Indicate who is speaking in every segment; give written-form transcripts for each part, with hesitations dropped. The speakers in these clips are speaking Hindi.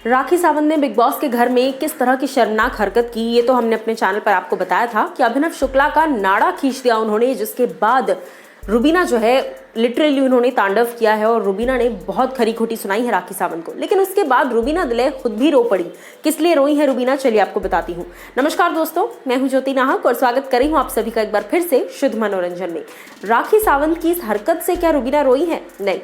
Speaker 1: राखी सावंत ने बिग बॉस के घर में किस तरह की शर्मनाक हरकत की, ये तो हमने अपने चैनल पर आपको बताया था कि अभिनव शुक्ला का नाड़ा खींच दिया उन्होंने, जिसके बाद रुबीना जो है लिटरली उन्होंने तांडव किया है और रुबीना ने बहुत खरी खोटी सुनाई है राखी सावंत को। लेकिन उसके बाद रुबीना दिलेख खुद भी रो पड़ी। किस लिए रोई है रुबीना, चलिए आपको बताती हूँ। नमस्कार दोस्तों, मैं हूँ ज्योति नाहक और स्वागत कर रही हूँ आप सभी का एक बार फिर से शुद्ध मनोरंजन में। राखी सावंत की इस हरकत से क्या रुबीना रोई है? नहीं।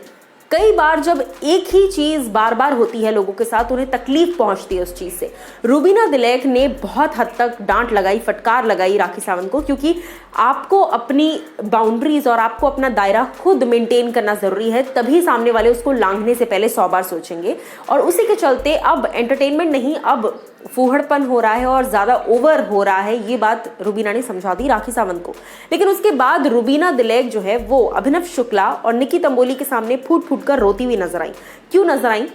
Speaker 1: कई बार जब एक ही चीज बार बार होती है लोगों के साथ, उन्हें तकलीफ पहुंचती है उस चीज से। रुबीना दिलेख ने बहुत हद तक डांट लगाई, फटकार लगाई राखी सावंत को, क्योंकि आपको अपनी बाउंड्रीज और आपको अपना दायरा खुद मेंटेन करना जरूरी है, तभी सामने वाले उसको लांघने से पहले 100 बार सोचेंगे। और उसी के चलते अब एंटरटेनमेंट नहीं, अब फूहड़पन हो रहा है और ज्यादा ओवर हो रहा है, ये बात रुबीना ने समझा दी राखी सावंत को। लेकिन उसके बाद रुबीना दिलेख जो है वो अभिनव शुक्ला और निकी तंबोली के सामने फूट फूट कर रोती हुई नजर आई। क्यों नजर आई?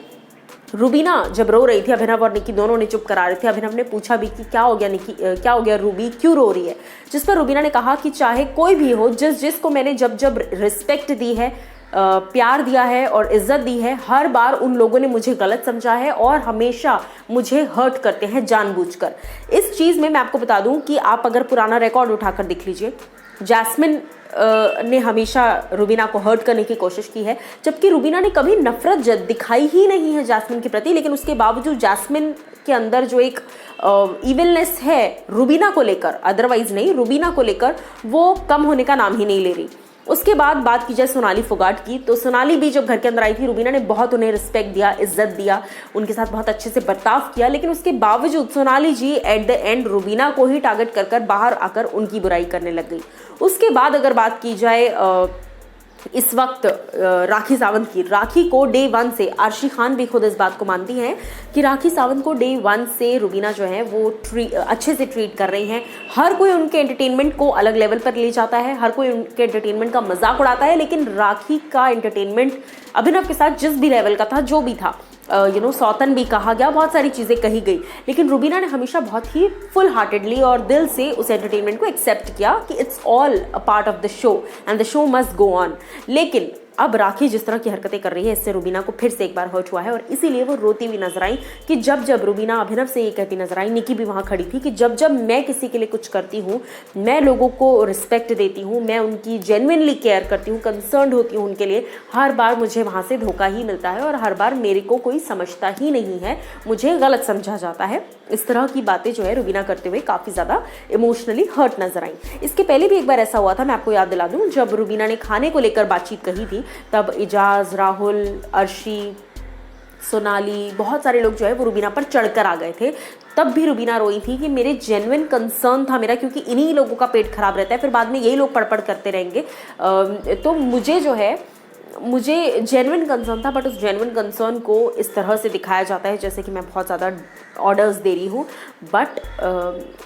Speaker 1: रुबीना जब रो रही थी, अभिनव और निकी दोनों ने चुप करा रहे थे। अभिनव ने पूछा भी कि क्या हो गया निकी, क्या हो गया रूबी, क्यों रो रही है? जिस पर रुबीना ने कहा कि चाहे कोई भी हो, जिसको मैंने जब जब रिस्पेक्ट दी है, प्यार दिया है और इज्जत दी है, हर बार उन लोगों ने मुझे गलत समझा है और हमेशा मुझे हर्ट करते हैं जानबूझकर। इस चीज़ में मैं आपको बता दूं कि आप अगर पुराना रिकॉर्ड उठाकर देख लीजिए, जैस्मिन ने हमेशा रुबीना को हर्ट करने की कोशिश की है, जबकि रुबीना ने कभी नफरत दिखाई ही नहीं है जैस्मिन के प्रति। लेकिन उसके बावजूद जैस्मिन के अंदर जो एक इविलनेस है रुबीना को लेकर, अदरवाइज नहीं, रुबीना को लेकर, वो कम होने का नाम ही नहीं ले रही। उसके बाद बात की जाए सोनाली फोगाट की, तो सोनाली भी जब घर के अंदर आई थी, रुबीना ने बहुत उन्हें रिस्पेक्ट दिया, इज्जत दिया, उनके साथ बहुत अच्छे से बर्ताव किया। लेकिन उसके बावजूद सोनाली जी एट द एंड रुबीना को ही टारगेट कर बाहर आकर उनकी बुराई करने लग गई। उसके बाद अगर बात की जाए इस वक्त राखी सावंत की, राखी को डे 1 से, आर्शी खान भी खुद इस बात को मानती हैं कि राखी सावंत को डे 1 से रुबीना जो है वो अच्छे से ट्रीट कर रही हैं। हर कोई उनके एंटरटेनमेंट को अलग लेवल पर ले जाता है, हर कोई उनके एंटरटेनमेंट का मजाक उड़ाता है, लेकिन राखी का एंटरटेनमेंट अभिनव के साथ जिस भी लेवल का था, जो भी था, सौतन भी कहा गया, बहुत सारी चीज़ें कही गई, लेकिन रुबीना ने हमेशा बहुत ही फुल हार्टेडली और दिल से उस एंटरटेनमेंट को एक्सेप्ट किया कि it's all a part of the show and the show must go on. लेकिन अब राखी जिस तरह की हरकतें कर रही है, इससे रुबीना को फिर से एक बार हर्ट हुआ है और इसीलिए वो रोती हुई नजर आई कि जब जब रुबीना अभिनव से ये कहती नजर आई, निकी भी वहाँ खड़ी थी, कि जब जब मैं किसी के लिए कुछ करती हूँ, मैं लोगों को रिस्पेक्ट देती हूँ, मैं उनकी जेन्युइनली केयर करती हूँ, कंसर्न्ड होती हूँ उनके लिए, हर बार मुझे वहाँ से धोखा ही मिलता है और हर बार मेरे को कोई समझता ही नहीं है, मुझे गलत समझा जाता है। इस तरह की बातें जो है रुबीना करते हुए काफ़ी ज़्यादा इमोशनली हर्ट नजर आई। इसके पहले भी एक बार ऐसा हुआ था, मैं आपको याद दिला दूँ, जब रुबीना ने खाने को लेकर बातचीत कही थी, तब इजाज, राहुल, अर्शी, सोनाली, बहुत सारे लोग जो है वो रुबीना पर चढ़कर आ गए थे। तब भी रुबीना रोई थी कि मेरे जेन्युइन कंसर्न था मेरा, क्योंकि इन्हीं लोगों का पेट खराब रहता है, फिर बाद में यही लोग पढ़ करते रहेंगे, तो मुझे जो है, मुझे जेन्युइन कंसर्न था, बट उस जेन्युइन कंसर्न को इस तरह से दिखाया जाता है जैसे कि मैं बहुत ज़्यादा ऑर्डर्स दे रही हूँ, बट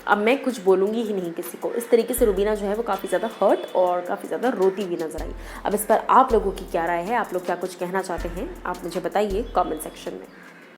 Speaker 1: अब मैं कुछ बोलूँगी ही नहीं किसी को। इस तरीके से रुबीना जो है वो काफ़ी ज़्यादा हर्ट और काफ़ी ज़्यादा रोती हुई नजर आई। अब इस पर आप लोगों की क्या राय है, आप लोग क्या कुछ कहना चाहते हैं, आप मुझे बताइए कमेंट सेक्शन में।